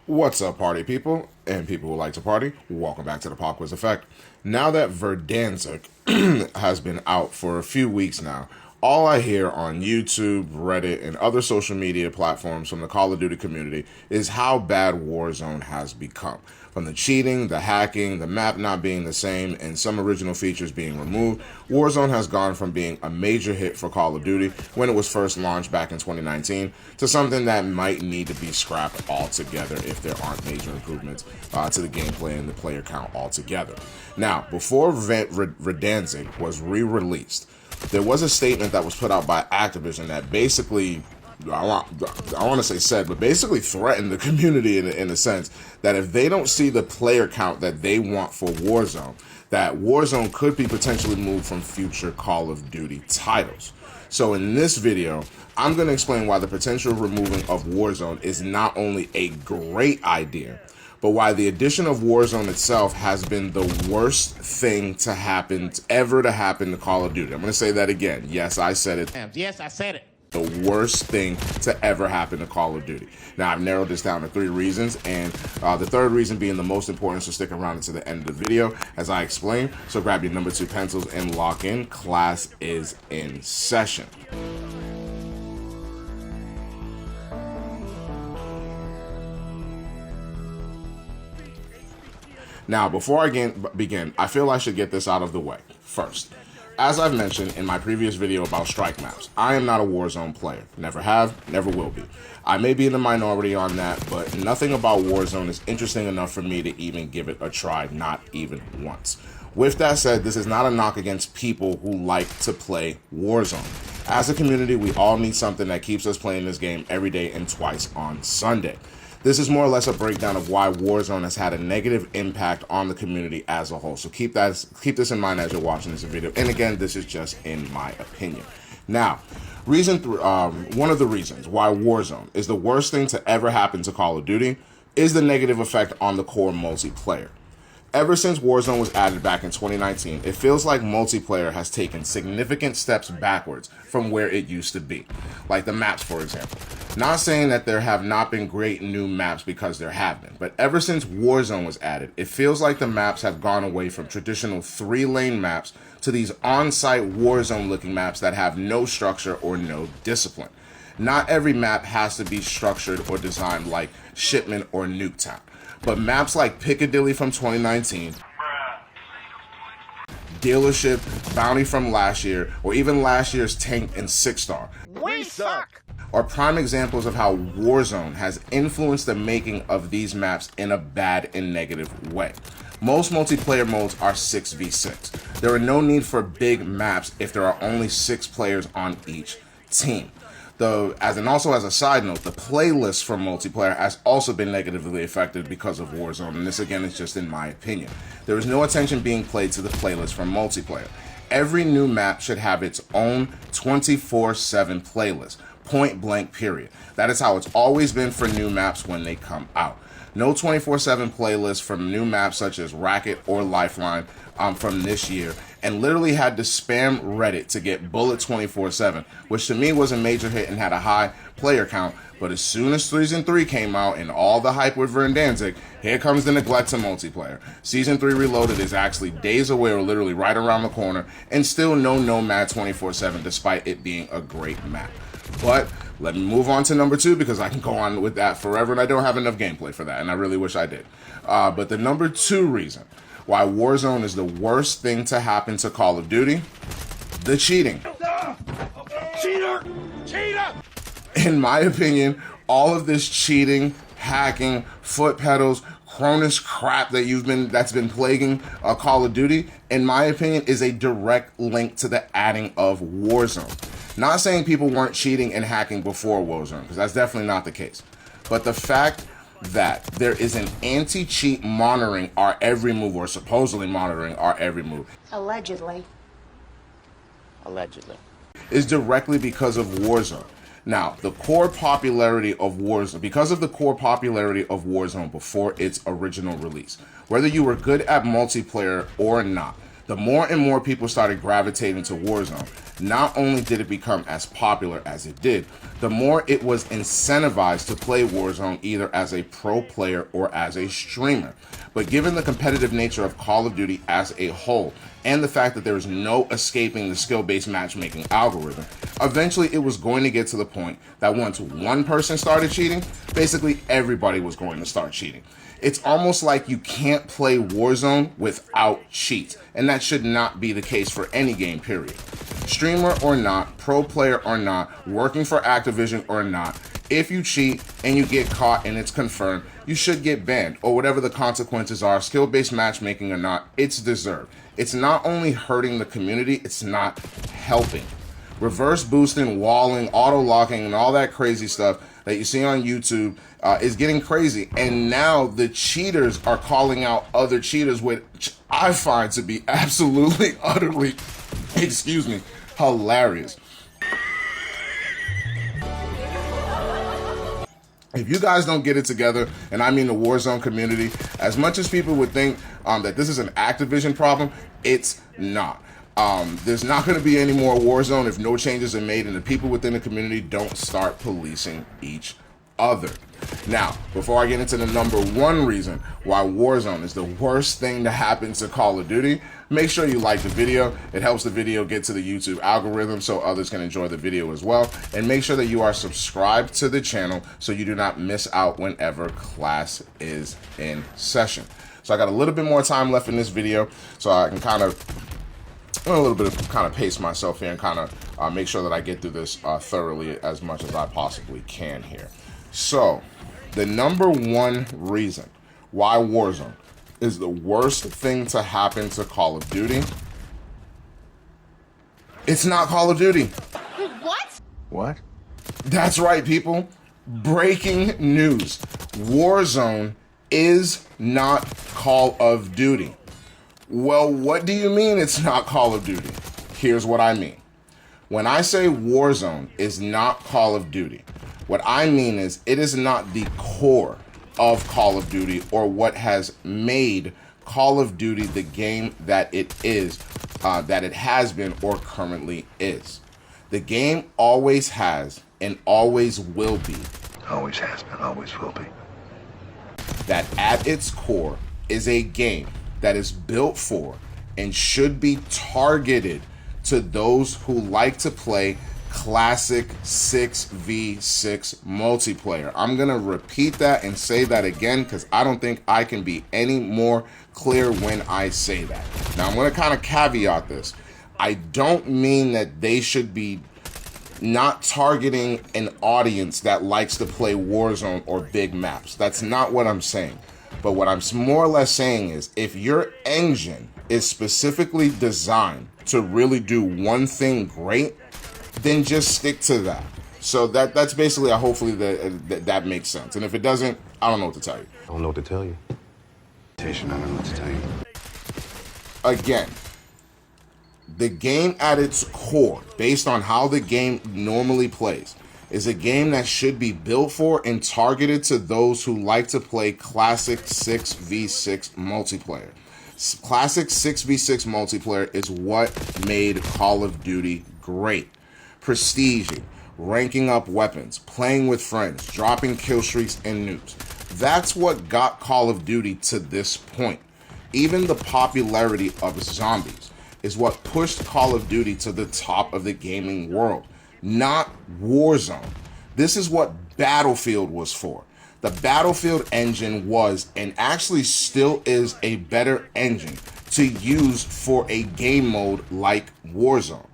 What's up, party people and people who like to party? Welcome back to the Pop Quiz Effect. Now that Verdansk has been out for a few weeks now, all I hear on YouTube, Reddit, and other social media platforms from the Call of Duty community is how bad Warzone has become. From the cheating, the hacking, the map not being the same, and some original features being removed, Warzone has gone from being a major hit for Call of Duty when it was first launched back in 2019 to something that might need to be scrapped altogether if there aren't major improvements to the gameplay and the player count altogether. Now, before Verdansk was re-released, there was a statement that was put out by Activision that basically, I want to say said, but basically threatened the community in a sense that if they don't see the player count that they want for Warzone, that Warzone could be potentially moved from future Call of Duty titles. So in this video, I'm going to explain why the potential removing of Warzone is not only a great idea, but why the addition of Warzone itself has been the worst thing to happen, ever to happen to Call of Duty. I'm going to say that again. Yes, I said it. Yes, I said it. The worst thing to ever happen to Call of Duty. Now, I've narrowed this down to 3 reasons, and the third reason being the most important, so stick around until the end of the video as I explain. So grab your number 2 pencils and lock in. Class is in session. Now, before I begin, I feel I should get this out of the way first. As I've mentioned in my previous video about strike maps, I am not a Warzone player. Never have, never will be. I may be in the minority on that, but nothing about Warzone is interesting enough for me to even give it a try, not even once. With that said, this is not a knock against people who like to play Warzone. As a community, we all need something that keeps us playing this game every day and twice on Sunday. This is more or less a breakdown of why Warzone has had a negative impact on the community as a whole. So keep this in mind as you're watching this video. And again, this is just in my opinion. Now, one of the reasons why Warzone is the worst thing to ever happen to Call of Duty is the negative effect on the core multiplayer. Ever since Warzone was added back in 2019, it feels like multiplayer has taken significant steps backwards from where it used to be. Like the maps, for example. Not saying that there have not been great new maps, because there have been, but ever since Warzone was added, it feels like the maps have gone away from traditional 3-lane maps to these on-site Warzone looking maps that have no structure or no discipline. Not every map has to be structured or designed like Shipment or Nuketown. But maps like Piccadilly from 2019, Dealership, Bounty from last year, or even last year's Tank and 6 Star, We suck. are prime examples of how Warzone has influenced the making of these maps in a bad and negative way. Most multiplayer modes are 6v6. There are no need for big maps if there are only 6 players on each team. Also as a side note, the playlist for multiplayer has also been negatively affected because of Warzone, and this again is just in my opinion. There is no attention being played to the playlist for multiplayer. Every new map should have its own 24/7 playlist, point blank period. That is how it's always been for new maps when they come out. No 24/7 playlist from new maps such as Racket or Lifeline from this year, and literally had to spam Reddit to get Bullet 24/7, which to me was a major hit and had a high player count. But as soon as Season 3 came out and all the hype with Verdansk, here comes the neglect to multiplayer. Season 3 Reloaded is actually days away or literally right around the corner, and still no Nomad 24/7 despite it being a great map. But let me move on to number 2, because I can go on with that forever and I don't have enough gameplay for that, and I really wish I did. But the number 2 reason why Warzone is the worst thing to happen to Call of Duty, the cheating. Cheater! Cheater! In my opinion, all of this cheating, hacking, foot pedals, Cronus crap that's been plaguing Call of Duty, in my opinion, is a direct link to the adding of Warzone. Not saying people weren't cheating and hacking before Warzone, because that's definitely not the case. But the fact that there is an anti-cheat monitoring our every move, or supposedly monitoring our every move, Allegedly. is directly because of Warzone. Now, the core popularity of Warzone, because of the core popularity of Warzone before its original release, whether you were good at multiplayer or not, The more and more people started gravitating to Warzone, not only did it become as popular as it did, the more it was incentivized to play Warzone either as a pro player or as a streamer. But given the competitive nature of Call of Duty as a whole, and the fact that there is no escaping the skill-based matchmaking algorithm, eventually it was going to get to the point that once one person started cheating, basically everybody was going to start cheating. It's almost like you can't play Warzone without cheats, and that should not be the case for any game, period. Streamer or not, pro player or not, working for Activision or not, if you cheat and you get caught and it's confirmed, you should get banned, or whatever the consequences are, skill-based matchmaking or not, it's deserved. It's not only hurting the community, it's not helping. Reverse boosting, walling, auto-locking, and all that crazy stuff that you see on YouTube is getting crazy. And now the cheaters are calling out other cheaters, which I find to be absolutely, utterly, hilarious. If you guys don't get it together, and I mean the Warzone community, as much as people would think that this is an Activision problem, it's not. There's not going to be any more Warzone if no changes are made and the people within the community don't start policing each other. Now, before I get into the number one reason why Warzone is the worst thing to happen to Call of Duty, make sure you like the video. It helps the video get to the YouTube algorithm so others can enjoy the video as well. And make sure that you are subscribed to the channel so you do not miss out whenever class is in session. So I got a little bit more time left in this video, so I can kind of pace myself here and kind of make sure that I get through this thoroughly as much as I possibly can here. So, the number one reason why Warzone is the worst thing to happen to Call of Duty, it's not Call of Duty. What? What? That's right, people. Breaking news. Warzone is not Call of Duty. Well, what do you mean it's not Call of Duty? Here's what I mean. When I say Warzone is not Call of Duty, what I mean is it is not the core of Call of Duty or what has made Call of Duty the game that it is, that it has been or currently is. The game always has and always will be. Always has been, always will be. That at its core is a game that is built for and should be targeted to those who like to play classic 6v6 multiplayer. I'm gonna repeat that and say that again because I don't think I can be any more clear when I say that. Now I'm gonna kind of caveat this. I don't mean that they should be not targeting an audience that likes to play Warzone or big maps. That's not what I'm saying. But what I'm more or less saying is if your engine is specifically designed to really do one thing great, then just stick to that. So that's basically, hopefully that makes sense. And if it doesn't, I don't know what to tell you. I don't know what to tell you. I don't know what to tell you. Again, the game at its core, based on how the game normally plays, is a game that should be built for and targeted to those who like to play classic 6v6 multiplayer. Classic 6v6 multiplayer is what made Call of Duty great. Prestiging, ranking up weapons, playing with friends, dropping kill streaks and nukes. That's what got Call of Duty to this point. Even the popularity of zombies is what pushed Call of Duty to the top of the gaming world, not Warzone. This is what Battlefield was for. The Battlefield engine was and actually still is a better engine to use for a game mode like Warzone.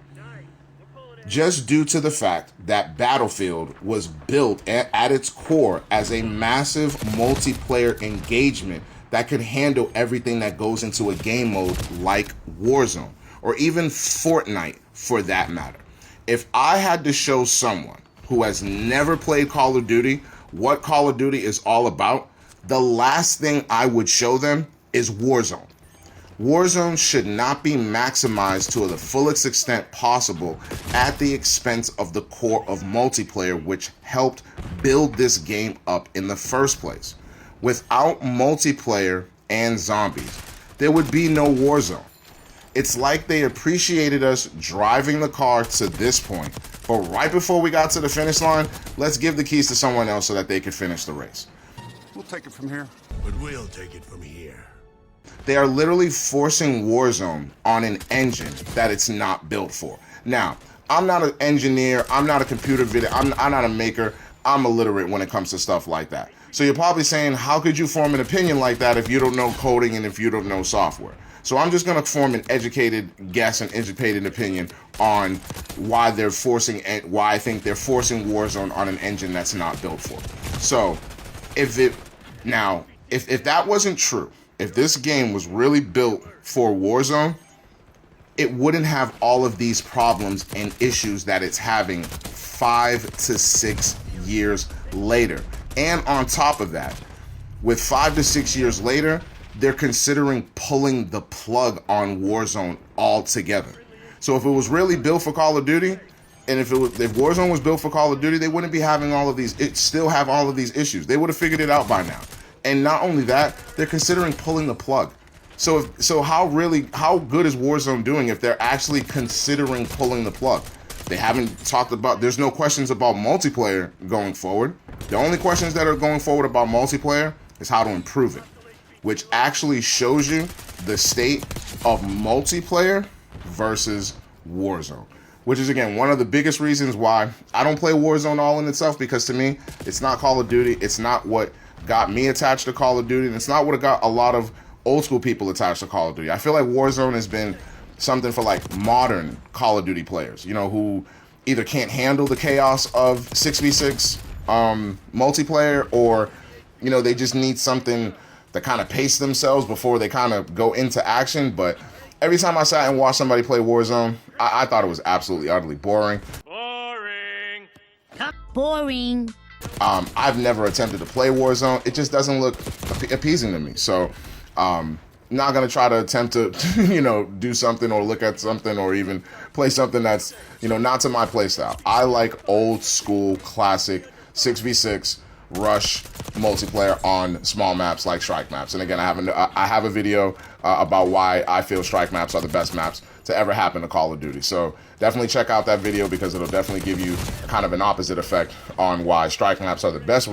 Just due to the fact that Battlefield was built at its core as a massive multiplayer engagement that could handle everything that goes into a game mode like Warzone, or even Fortnite for that matter. If I had to show someone who has never played Call of Duty what Call of Duty is all about, the last thing I would show them is Warzone. Warzone should not be maximized to the fullest extent possible at the expense of the core of multiplayer, which helped build this game up in the first place. Without multiplayer and zombies, there would be no Warzone. It's like they appreciated us driving the car to this point, but right before we got to the finish line, let's give the keys to someone else so that they could finish the race. We'll take it from here. But we'll take it from here. They are literally forcing Warzone on an engine that it's not built for. Now, I'm not an engineer, I'm not a computer video, I'm not a maker, I'm illiterate when it comes to stuff like that. So you're probably saying, how could you form an opinion like that if you don't know coding and if you don't know software? So I'm just gonna form an educated guess and educated opinion on why I think they're forcing Warzone on an engine that's not built for. So if that wasn't true, if this game was really built for Warzone, it wouldn't have all of these problems and issues that it's having 5 to 6 years later. And on top of that, with 5 to 6 years later, they're considering pulling the plug on Warzone altogether. So if it was really built for Call of Duty, and if Warzone was built for Call of Duty, they wouldn't be having all of these, still have all of these issues. They would have figured it out by now. And not only that, they're considering pulling the plug. So how good is Warzone doing if they're actually considering pulling the plug? They haven't talked about, there's no questions about multiplayer going forward. The only questions that are going forward about multiplayer is how to improve it, which actually shows you the state of multiplayer versus Warzone, which is, again, one of the biggest reasons why I don't play Warzone all in itself, because to me, it's not Call of Duty. It's not what got me attached to Call of Duty, and it's not what got a lot of old school people attached to Call of Duty. I feel like Warzone has been something for like modern Call of Duty players, you know, who either can't handle the chaos of 6v6 multiplayer, or, you know, they just need something to kind of pace themselves before they kind of go into action. But every time I sat and watched somebody play Warzone, I thought it was absolutely utterly boring. Boring. I've never attempted to play Warzone. It just doesn't look appeasing to me. So, not gonna try to attempt to, you know, do something or look at something or even play something that's, you know, not to my play style. I like old school, classic 6v6 rush multiplayer on small maps like strike maps. And again, I have a video about why I feel strike maps are the best maps to ever happen to Call of Duty. So definitely check out that video, because it'll definitely give you kind of an opposite effect on why strike maps are the best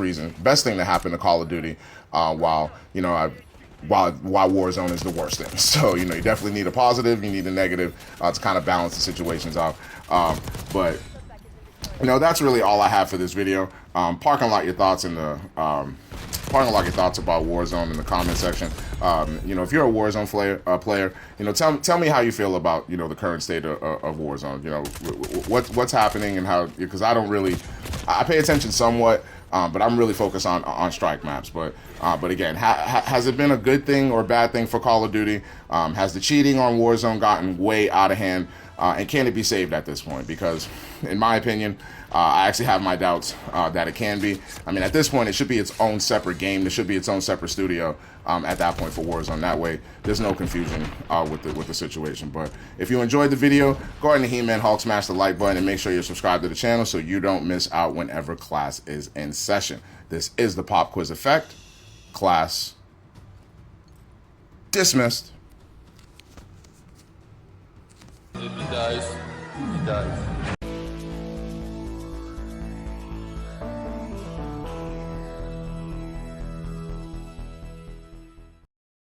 thing to happen to Call of Duty, while Warzone is the worst thing. So, you know, you definitely need a positive, you need a negative to kind of balance the situations out. But, you know, that's really all I have for this video. Parking lot your thoughts in the your thoughts about Warzone in the comment section. You know, if you're a Warzone player, you know, tell me how you feel about, you know, the current state of Warzone. You know, what's happening and how, because I pay attention somewhat, but I'm really focused on strike maps. But again, has it been a good thing or bad thing for Call of Duty? Has the cheating on Warzone gotten way out of hand? And can it be saved at this point? Because, in my opinion, I actually have my doubts that it can be. I mean, at this point, it should be its own separate game. There should be its own separate studio at that point for Warzone. That way, there's no confusion with the situation. But if you enjoyed the video, go ahead and He-Man Hulk smash the like button and make sure you're subscribed to the channel so you don't miss out whenever class is in session. This is the Pop Quiz Effect. Class dismissed. If he dies, he dies.